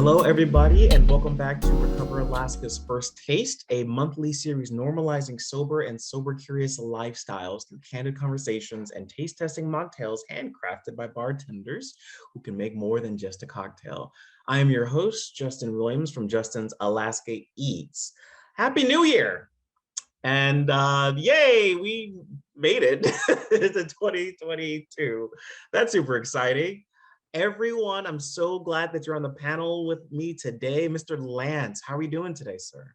Hello, everybody, and welcome back to Recover Alaska's First Taste, a monthly series normalizing sober and sober-curious lifestyles through candid conversations and taste-testing mocktails handcrafted by bartenders who can make more than just a cocktail. I am your host, Justin Williams from Justin's Alaska Eats. Happy New Year! And yay, we made it to 2022. That's super exciting. Everyone, I'm so glad that you're on the panel with me today. Mr. Lance, how are you doing today, sir?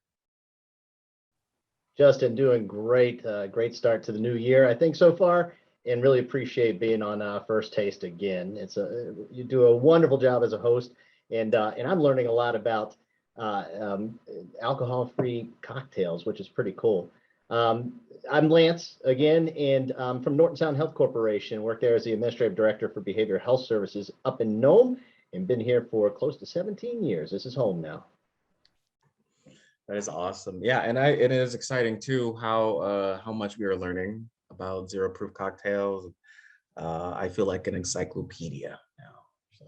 Justin, doing great. Great start to the new year, I think, so far, and really appreciate being on First Taste again. You do a wonderful job as a host, and I'm learning a lot about alcohol-free cocktails, which is pretty cool. I'm Lance again, and from Norton Sound Health Corporation. Work there as the Administrative Director for Behavioral Health Services up in Nome, and been here for close to 17 years. This is home now. That is awesome. Yeah, and it is exciting too how much we are learning about zero proof cocktails. I feel like an encyclopedia now, so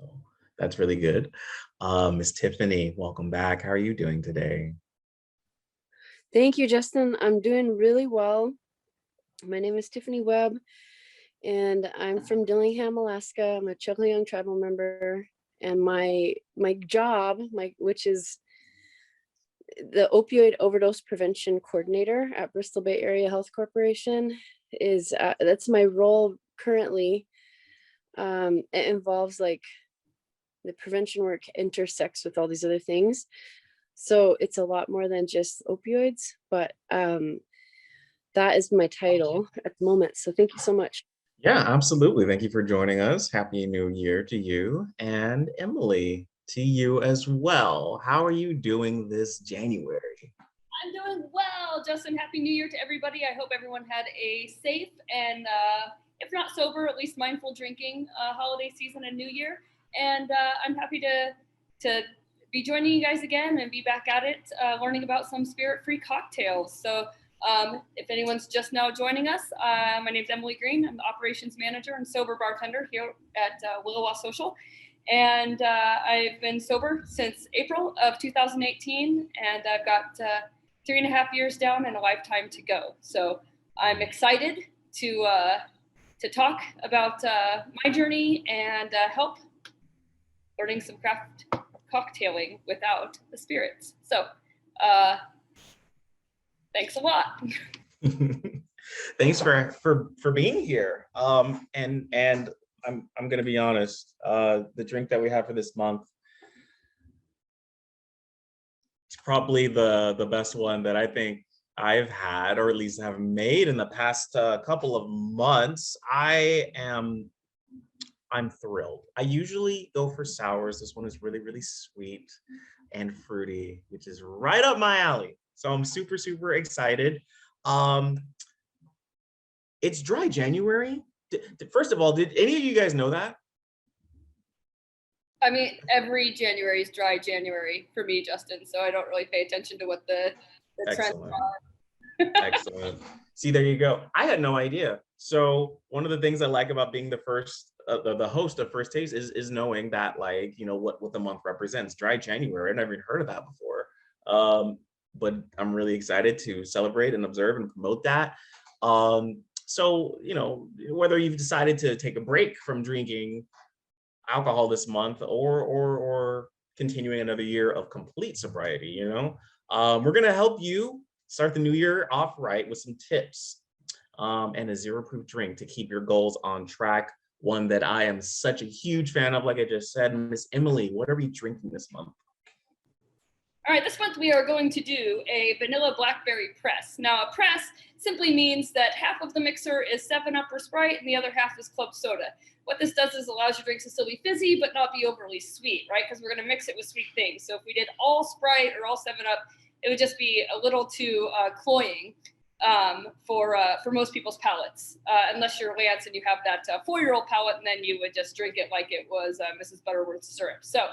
that's really good. Miss Tiffany, welcome back. How are you doing today? Thank you, Justin. I'm doing really well. My name is Tiffany Webb, and I'm from Dillingham, Alaska. I'm a Choctaw tribal member, and my job, which is the opioid overdose prevention coordinator at Bristol Bay Area Health Corporation, is that's my role currently. It involves like the prevention work intersects with all these other things. So it's a lot more than just opioids, but that is my title at the moment. So thank you so much. Yeah, absolutely. Thank you for joining us. Happy New Year to you, and Emily, to you as well. How are you doing this January? I'm doing well, Justin. Happy New Year to everybody. I hope everyone had a safe and, if not sober, at least mindful drinking holiday season and New Year. And I'm happy to be joining you guys again and be back at it, learning about some spirit-free cocktails. So if anyone's just now joining us, my name's Emily Green. I'm the operations manager and sober bartender here at Willowa Social. And I've been sober since April of 2018, and I've got 3.5 years down and a lifetime to go. So I'm excited to talk about my journey and help learning some craft cocktailing without the spirits. So thanks a lot. Thanks for being here. And I'm gonna be honest, the drink that we have for this month, it's probably the best one that I think I've had, or at least have made in the past couple of months. I'm thrilled. I usually go for sours. This one is really, really sweet and fruity, which is right up my alley. So I'm super, super excited. It's dry January. First of all, did any of you guys know that? I mean, every January is dry January for me, Justin. So I don't really pay attention to what the trends are. Excellent. See, there you go. I had no idea. So one of the things I like about being the host of First Taste is knowing that, like, you know, what the month represents. Dry January. I never even heard of that before. But I'm really excited to celebrate and observe and promote that. So, you know, whether you've decided to take a break from drinking alcohol this month or continuing another year of complete sobriety, you know, we're gonna help you start the new year off right with some tips and a zero proof drink to keep your goals on track. One that I am such a huge fan of, like I just said. Miss Emily, what are we drinking this month? All right, this month we are going to do a vanilla blackberry press. Now, a press simply means that half of the mixer is 7-Up or Sprite and the other half is club soda. What this does is allows your drinks to still be fizzy but not be overly sweet, right? Because we're going to mix it with sweet things. So if we did all Sprite or all 7-Up, it would just be a little too cloying for most people's palates, unless you're Lance and you have that 4-year-old palate, and then you would just drink it like it was Mrs. Butterworth's syrup. So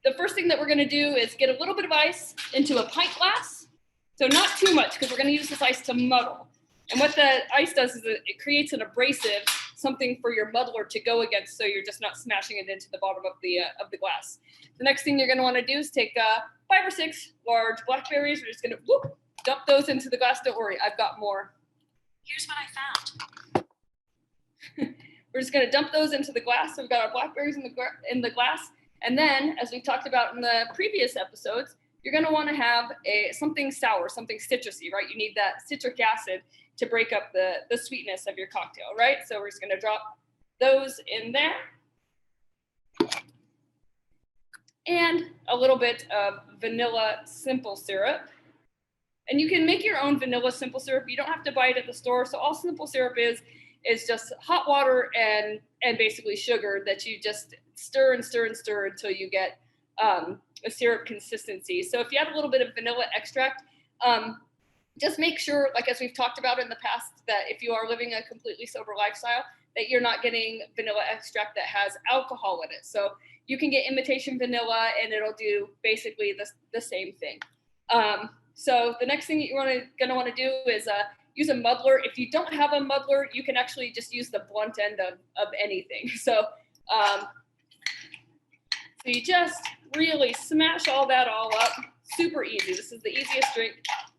the first thing that we're going to do is get a little bit of ice into a pint glass. So not too much, because we're going to use this ice to muddle. And what the ice does is it creates an abrasive something for your muddler to go against, so you're just not smashing it into the bottom of the glass. The next thing you're going to want to do is take 5 or 6 large blackberries. We're just going to dump those into the glass. Don't worry, I've got more. Here's what I found. We're just going to dump those into the glass. So we've got our blackberries in the glass. And then, as we talked about in the previous episodes, you're going to want to have something sour, something citrusy, right? You need that citric acid to break up the sweetness of your cocktail, right? So we're just going to drop those in there. And a little bit of vanilla simple syrup. And you can make your own vanilla simple syrup. You don't have to buy it at the store. So all simple syrup is just hot water and basically sugar that you just stir and stir and stir until you get a syrup consistency. So if you add a little bit of vanilla extract, just make sure, like as we've talked about in the past, that if you are living a completely sober lifestyle, that you're not getting vanilla extract that has alcohol in it. So you can get imitation vanilla and it'll do basically the same thing. So the next thing that you're gonna want to do is use a muddler. If you don't have a muddler, you can actually just use the blunt end of anything. So you just really smash all that all up. Super easy. This is the easiest drink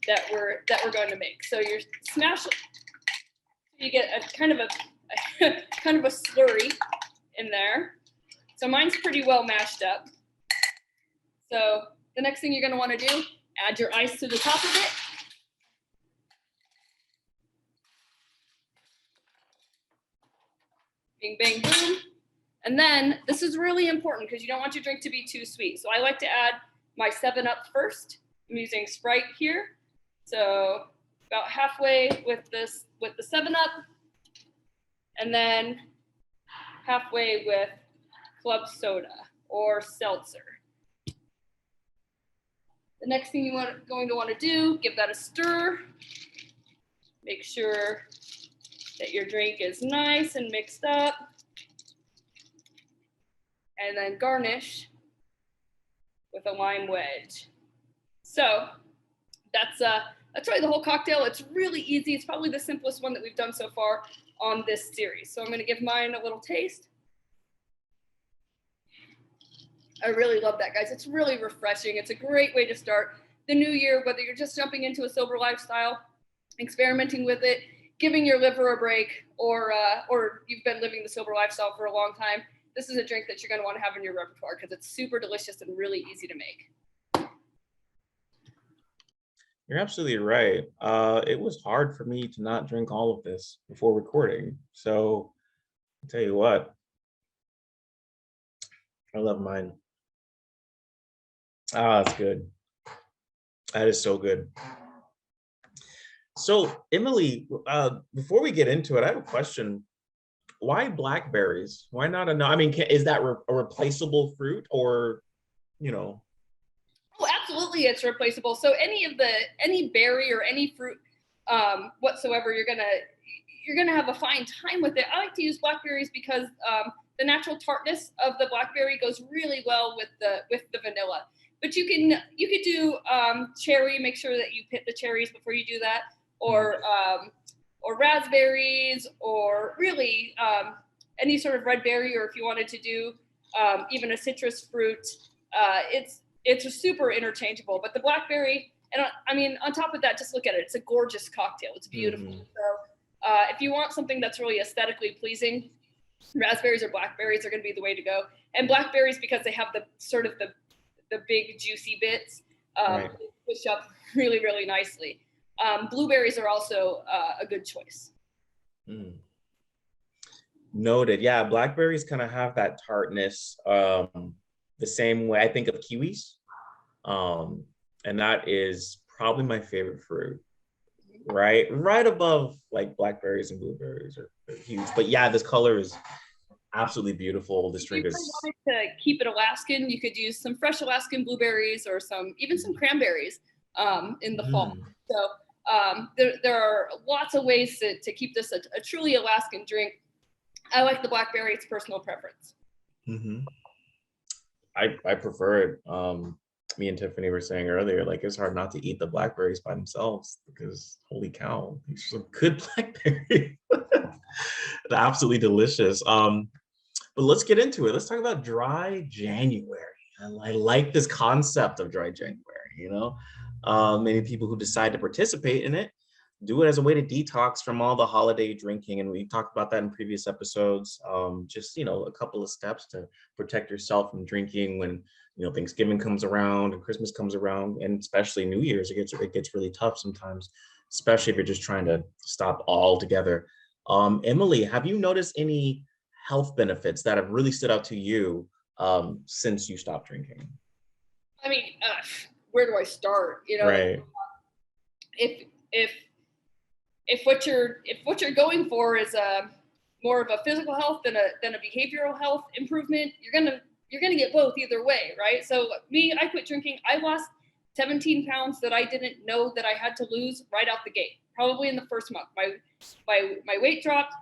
that we're going to make. So you smash, you get a kind of a slurry in there. So mine's pretty well mashed up. So the next thing you're going to want to do, add your ice to the top of it. Bing, bang, boom. And then this is really important because you don't want your drink to be too sweet. So I like to add my 7-Up first. I'm using Sprite here. So about halfway with the 7-Up, and then halfway with club soda or seltzer. The next thing you're going to want to do, give that a stir. Make sure that your drink is nice and mixed up. And then garnish with a lime wedge. So that's really the whole cocktail. It's really easy. It's probably the simplest one that we've done so far on this series. So I'm going to give mine a little taste. I really love that, guys. It's really refreshing. It's a great way to start the new year, whether you're just jumping into a sober lifestyle, experimenting with it, giving your liver a break, or you've been living the sober lifestyle for a long time. This is a drink that you're going to want to have in your repertoire because it's super delicious and really easy to make. You're absolutely right. It was hard for me to not drink all of this before recording. So I'll tell you what, I love mine. Ah, that's good. That is so good. So Emily, before we get into it, I have a question. Why blackberries? Why not I mean, is that a replaceable fruit, or, you know? Oh, absolutely, it's replaceable. So any berry or any fruit whatsoever, you're gonna have a fine time with it. I like to use blackberries because the natural tartness of the blackberry goes really well with the vanilla. But you could do cherry. Make sure that you pit the cherries before you do that, or raspberries, or really any sort of red berry, or if you wanted to do even a citrus fruit, it's super interchangeable. But the blackberry, and I mean, on top of that, just look at it. It's a gorgeous cocktail. It's beautiful. Mm-hmm. So if you want something that's really aesthetically pleasing, raspberries or blackberries are going to be the way to go. And blackberries, because they have the sort of the big juicy bits, right, push up really, really nicely. Blueberries are also a good choice. Mm. Noted. Yeah, blackberries kind of have that tartness the same way I think of kiwis. And that is probably my favorite fruit. Right above like blackberries and blueberries are huge. But yeah, this color is absolutely beautiful. This drink is. If you wanted to keep it Alaskan, you could use some fresh Alaskan blueberries or even some cranberries in the fall. So there are lots of ways to keep this a truly Alaskan drink. I like the blackberry. It's personal preference. Mm-hmm. I prefer it. Me and Tiffany were saying earlier, like, it's hard not to eat the blackberries by themselves because holy cow, these are some good blackberries. Absolutely delicious. But let's get into it. Let's talk about dry January. I like this concept of dry January, you know. Many people who decide to participate in it do it as a way to detox from all the holiday drinking. And we talked about that in previous episodes. Just, you know, a couple of steps to protect yourself from drinking when, you know, Thanksgiving comes around and Christmas comes around, and especially New Year's, it gets really tough sometimes, especially if you're just trying to stop altogether. Emily, have you noticed any health benefits that have really stood out to you since you stopped drinking? I mean, where do I start? You know, Right. if what you're going for is a more of a physical health than a behavioral health improvement, you're gonna get both either way, right? So me, I quit drinking. I lost 17 pounds that I didn't know that I had to lose right out the gate. Probably in the first month, my weight dropped.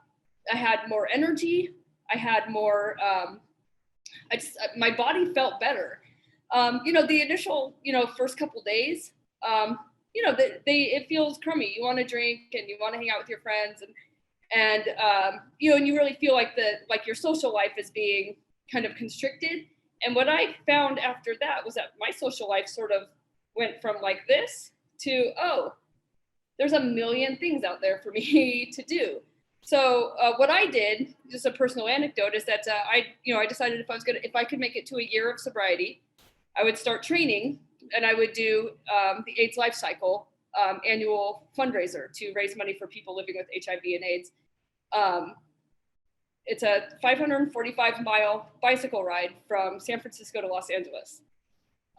I had more energy. I had more. My body felt better. You know, the initial, you know, first couple days, you know, it feels crummy. You want to drink and you want to hang out with your friends, and you know, and you really feel like your social life is being kind of constricted. And what I found after that was that my social life sort of went from like this to, oh, there's a million things out there for me to do. So what I did, just a personal anecdote, is that I decided if I could make it to a year of sobriety, I would start training, and I would do the AIDS Life Cycle annual fundraiser to raise money for people living with HIV and AIDS. It's a 545-mile bicycle ride from San Francisco to Los Angeles.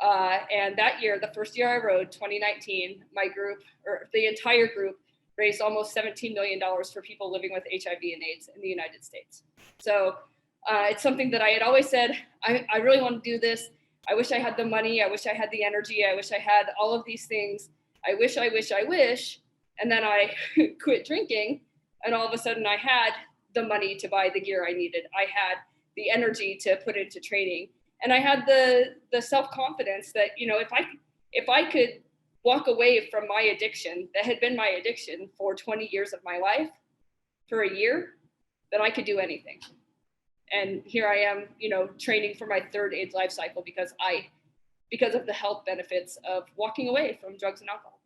And that year, the first year I rode, 2019, my group, or the entire group, raised almost $17 million for people living with HIV and AIDS in the United States. So it's something that I had always said, I really want to do this. I wish I had the money. I wish I had the energy. I wish I had all of these things. I wish. And then I quit drinking. And all of a sudden I had the money to buy the gear I needed. I had the energy to put into training. And I had the self-confidence that, you know, if I could walk away from my addiction that had been my addiction for 20 years of my life for a year, then I could do anything. And here I am, you know, training for my third AIDS Life Cycle because of the health benefits of walking away from drugs and alcohol.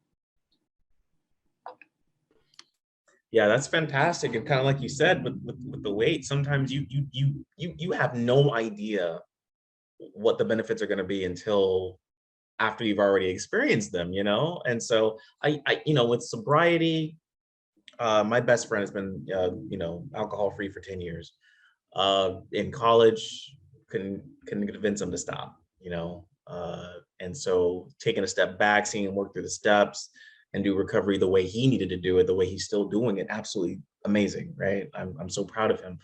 Yeah, that's fantastic. And kind of like you said, with the weight, sometimes you have no idea what the benefits are going to be until after you've already experienced them, you know? And so I you know, with sobriety, my best friend has been, you know, alcohol free for 10 years. In college, couldn't convince him to stop, you know? And so taking a step back, seeing him work through the steps and do recovery the way he needed to do it, the way he's still doing it, absolutely amazing, right? I'm so proud of him.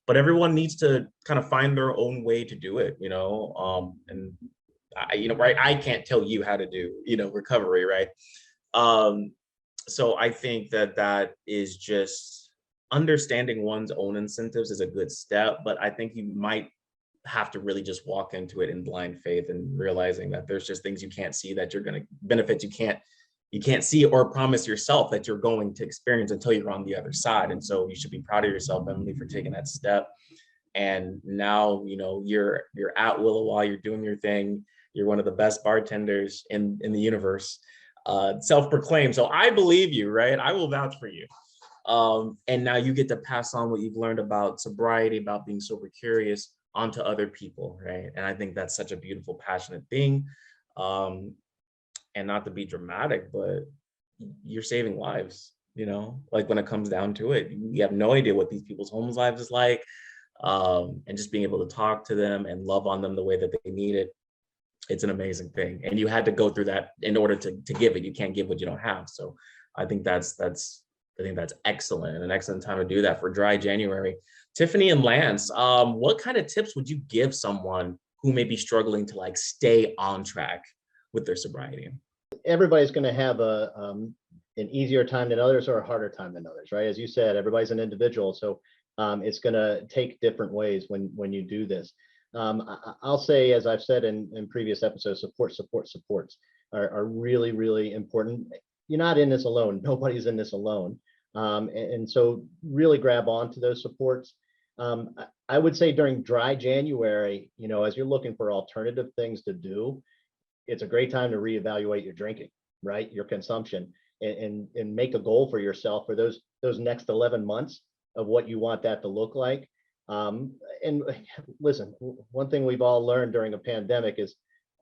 But everyone needs to kind of find their own way to do it, you know? And you know, right, I can't tell you how to do, you know, recovery, right? So I think that is just understanding one's own incentives is a good step, but I think you might have to really just walk into it in blind faith and realizing that there's just things you can't see that you're going to benefits you can't see or promise yourself that you're going to experience until you're on the other side. And so you should be proud of yourself, Emily, for taking that step. And now, you know, you're at Willow while you're doing your thing. You're one of the best bartenders in the universe, self-proclaimed. So I believe you, right? I will vouch for you. And now you get to pass on what you've learned about sobriety, about being sober curious onto other people, right? And I think that's such a beautiful, passionate thing. And not to be dramatic, but you're saving lives, you know? Like when it comes down to it, you have no idea what these people's homes lives is like. And just being able to talk to them and love on them the way that they need it. It's an amazing thing. And you had to go through that in order to give it. You can't give what you don't have. So I think that's excellent, and an excellent time to do that for dry January. Tiffany and Lance, what kind of tips would you give someone who may be struggling to like stay on track with their sobriety? Everybody's going to have an easier time than others or a harder time than others, right? As you said, everybody's an individual. So it's going to take different ways when you do this. I'll say, as I've said in previous episodes, supports are really, really important. You're not in this alone. Nobody's in this alone. And so really grab onto those supports. I would say during dry January, as you're looking for alternative things to do, it's a great time to reevaluate your drinking, right? Your consumption, and make a goal for yourself for those next 11 months of what you want that to look like. And listen, one thing we've all learned during a pandemic is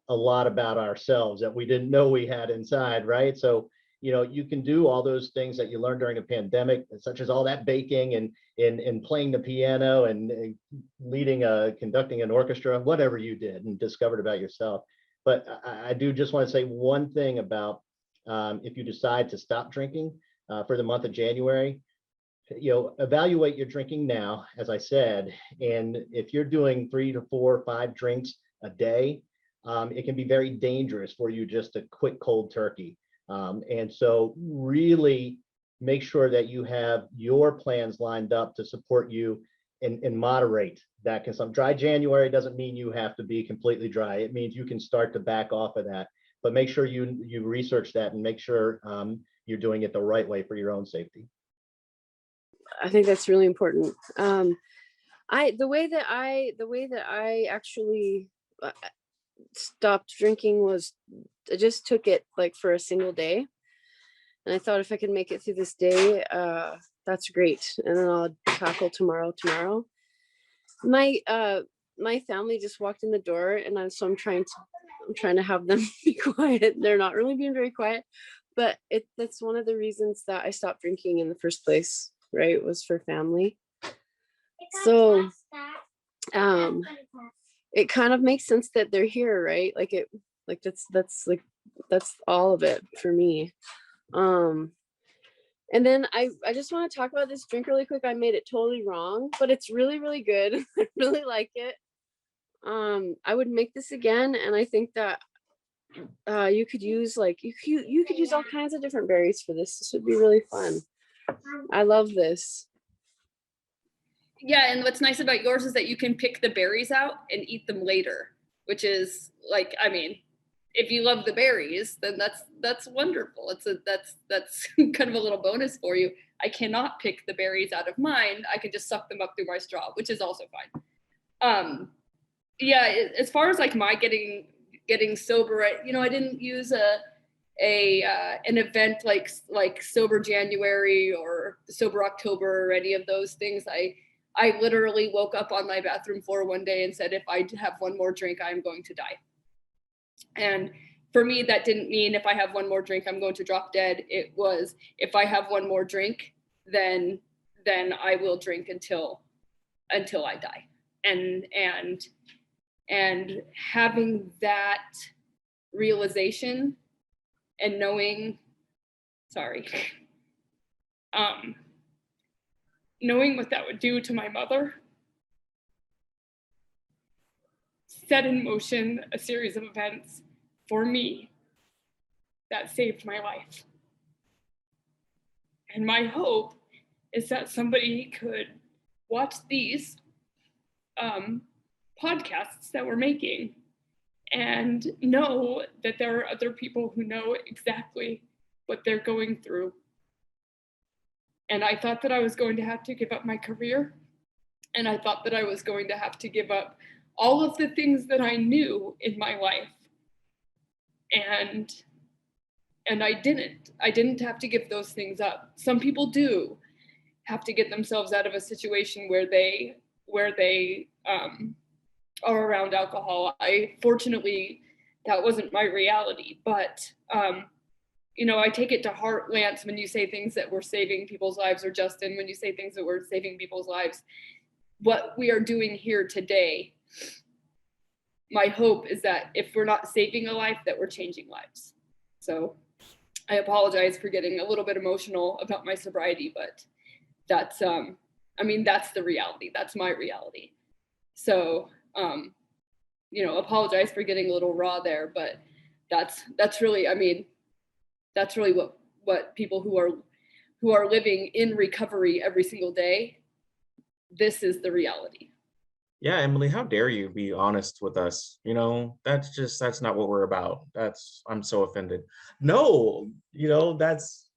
a lot about ourselves that we didn't know we had inside, right? So, you can do all those things that you learned during a pandemic, such as all that baking and playing the piano and leading conducting an orchestra, whatever you did and discovered about yourself. But I do just want to say one thing about if you decide to stop drinking for the month of January, evaluate your drinking now, as I said, and if you're doing 3 to 4 or 5 drinks a day, it can be very dangerous for you just to quit cold turkey. And so really make sure that you have your plans lined up to support you and moderate that consumption. Dry January doesn't mean you have to be completely dry. It means you can start to back off of that, but make sure you research that and make sure you're doing it the right way for your own safety. I think that's really important. The way that I actually stopped drinking was I just took it like for a single day, and I thought if I could make it through this day, that's great, and then I'll tackle tomorrow. My family just walked in the door, and I'm trying to have them be quiet. They're not really being very quiet, but that's one of the reasons that I stopped drinking in the first place, right? It was for family. So it kind of makes sense that they're here, right? That's all of it for me. And then I just want to talk about this drink really quick. I made it totally wrong, but it's really, really good. I really like it. I would make this again, and I think that you could use you could use all kinds of different berries for this. This would be really fun. I love this. Yeah, and what's nice about yours is that you can pick the berries out and eat them later, which is like, I mean, if you love the berries, then that's wonderful. That's kind of a little bonus for you. I cannot pick the berries out of mine. I can just suck them up through my straw, which is also fine. Yeah, as far as like my getting sober, I didn't use an event like Sober January or Sober October or any of those things. I literally woke up on my bathroom floor one day and said, if I have one more drink, I'm going to die. And for me, that didn't mean if I have one more drink, I'm going to drop dead. It was, if I have one more drink, then I will drink until I die. And having that realization and knowing what that would do to my mother set in motion a series of events for me that saved my life. And my hope is that somebody could watch these podcasts that we're making and know that there are other people who know exactly what they're going through. And I thought that I was going to have to give up my career. And I thought that I was going to have to give up all of the things that I knew in my life. And I didn't have to give those things up. Some people do have to get themselves out of a situation where they are around alcohol. Fortunately, that wasn't my reality, but I take it to heart, Lance, when you say things that we're saving people's lives, or Justin, when you say things that we're saving people's lives. What we are doing here today, my hope is that if we're not saving a life, that we're changing lives. So I apologize for getting a little bit emotional about my sobriety, but that's the reality. That's my reality. So, apologize for getting a little raw there, but that's really what people who are living in recovery every single day, this is the reality. Yeah, Emily, how dare you be honest with us? That's not what we're about. I'm so offended. No, that's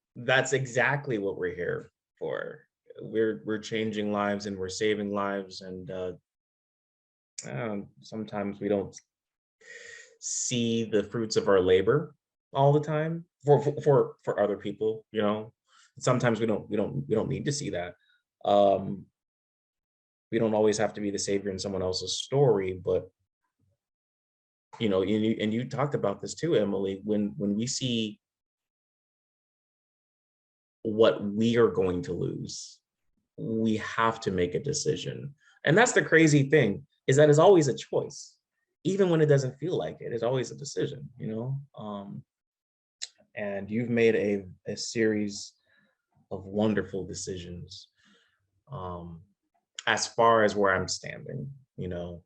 exactly what we're here. for. We're changing lives and we're saving lives, and sometimes we don't see the fruits of our labor all the time for other people, you know. Sometimes we don't need to see that. We don't always have to be the savior in someone else's story, but you know, and you talked about this too, Emily, when we see what we are going to lose, we have to make a decision. And that's the crazy thing, is that it's always a choice. Even when it doesn't feel like it, it's always a decision, you know? And you've made a series of wonderful decisions as far as where I'm standing, you know?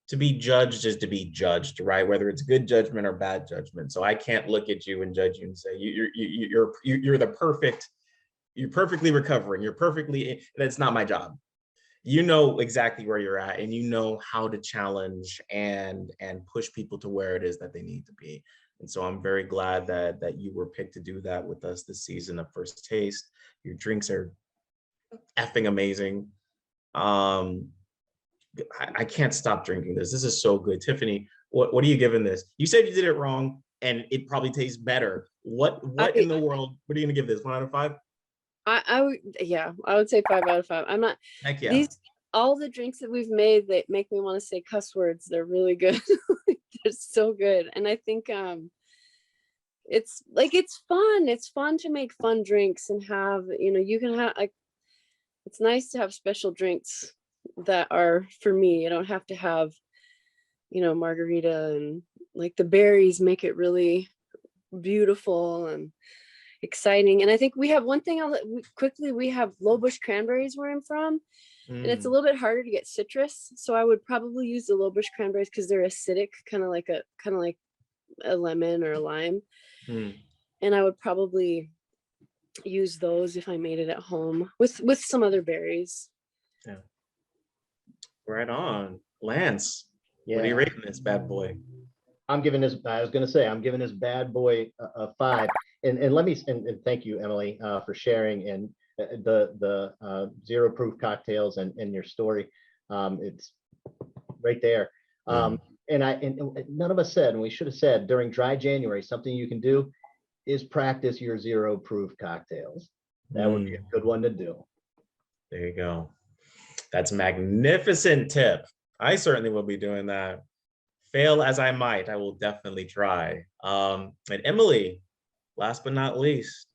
To be judged is to be judged, right? Whether it's good judgment or bad judgment. So I can't look at you and judge you and say you're the perfect, you're perfectly recovering, you're perfectly. That's not my job. You know exactly where you're at, and you know how to challenge and push people to where it is that they need to be. And so I'm very glad that you were picked to do that with us this season of First Taste. Your drinks are effing amazing. I can't stop drinking this. This is so good. Tiffany, what are you giving this? You said you did it wrong and it probably tastes better. What in the world, what are you gonna give this? 1 out of 5? I would say 5 out of 5. I'm not, Heck yeah. all the drinks that we've made that make me want to say cuss words, they're really good. They're so good. And I think it's fun. It's fun to make fun drinks and have, you know, you can have, like, it's nice to have special drinks that are for me. I don't have to have, you know, margarita, and like the berries make it really beautiful and exciting. And I think we have one thing we have low bush cranberries where I'm from, and it's a little bit harder to get citrus. So I would probably use the low bush cranberries because they're acidic, kind of like a lemon or a lime. And I would probably use those if I made it at home with some other berries. Yeah. Right on. Lance, Yeah. what are you rating this bad boy? I'm giving this bad boy a 5. And let me, and thank you, Emily, for sharing and the zero proof cocktails and your story. It's right there. And none of us said, and we should have said during dry January, something you can do is practice your zero proof cocktails. That would be a good one to do. There you go. That's a magnificent tip. I certainly will be doing that. Fail as I might, I will definitely try. And Emily, last but not least,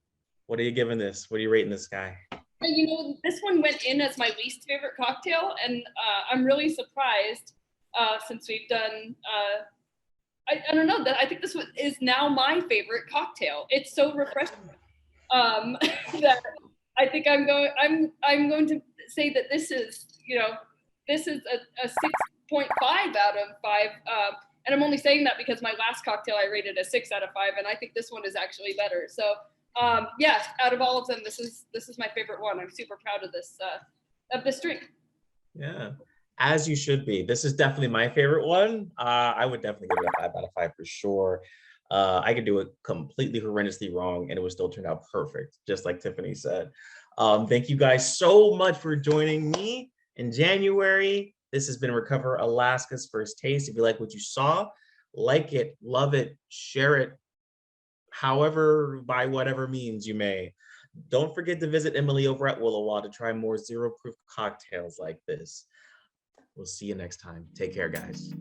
what are you giving this? What are you rating this guy? You know, this one went in as my least favorite cocktail, and I'm really surprised since we've done, I don't know, that I think this one is now my favorite cocktail. It's so refreshing that I think I'm going to say that this is, you know, this is a 6.5 out of 5. And I'm only saying that because my last cocktail I rated a 6 out of 5, and I think this one is actually better. So yeah, out of all of them, this is my favorite one. I'm super proud of this drink. Yeah, as you should be. This is definitely my favorite one. I would definitely give it a 5 out of 5 for sure. I could do it completely horrendously wrong and it would still turn out perfect, just like Tiffany said. Thank you guys so much for joining me in January. This has been Recover Alaska's First Taste. If you like what you saw, like it, love it, share it, however, by whatever means you may. Don't forget to visit Emily over at Willowa to try more zero proof cocktails like this. We'll see you next time. Take care, guys.